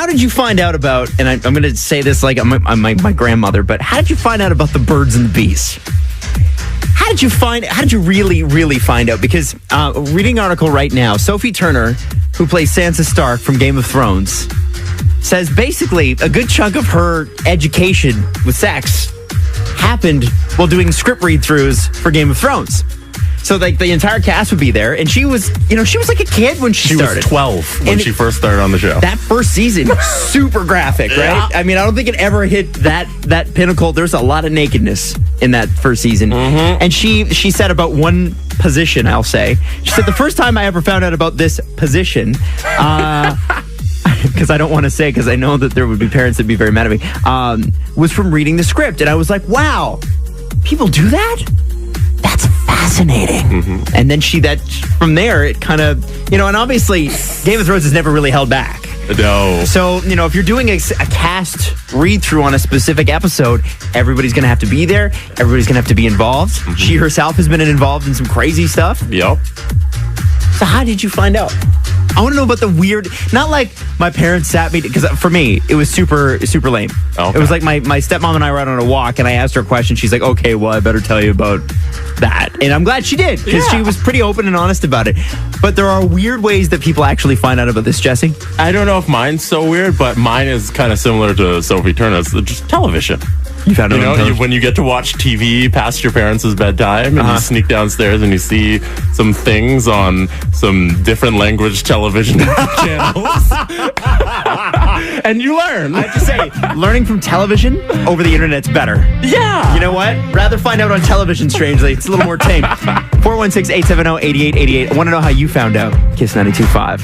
how did you find out about, and I'm going to say this like I'm my grandmother, but how did you find out about the birds and the bees? How did you really find out? Because reading an article right now, Sophie Turner, who plays Sansa Stark from Game of Thrones, says basically a good chunk of her education with sex happened while doing script read-throughs for Game of Thrones. So like the entire cast would be there, and she was like a kid when she started. She was 12 when she first started on the show. That first season, super graphic, right? Yeah. I mean, I don't think it ever hit that pinnacle. There's a lot of nakedness in that first season. Mm-hmm. And she said about one position, I'll say. She said, the first time I ever found out about this position, because I don't want to say, because I know that there would be parents that'd be very mad at me, was from reading the script. And I was like, wow, people do that? That's fascinating. Mm-hmm. And then from there, it kind of, and obviously Game of Thrones has never really held back. No. So, if you're doing a cast read-through on a specific episode, everybody's going to have to be there. Everybody's going to have to be involved. Mm-hmm. She herself has been involved in some crazy stuff. Yep. So how did you find out? I want to know about the weird, not like my parents sat me, because for me, it was super, super lame. Okay. It was like my stepmom and I were out on a walk, and I asked her a question. She's like, okay, well, I better tell you about that. And I'm glad she did, because she was pretty open and honest about it. But there are weird ways that people actually find out about this, Jesse. I don't know if mine's so weird, but mine is kind of similar to Sophie Turner's, just television. You found it when you get to watch TV past your parents' bedtime, and you sneak downstairs and you see some things on some different language television channels, and you learn. I have to say, learning from television over the internet's better. Yeah. You know what? Rather find out on television, strangely. It's a little more tame. 416-870-8888. I want to know how you found out. Kiss 92.5.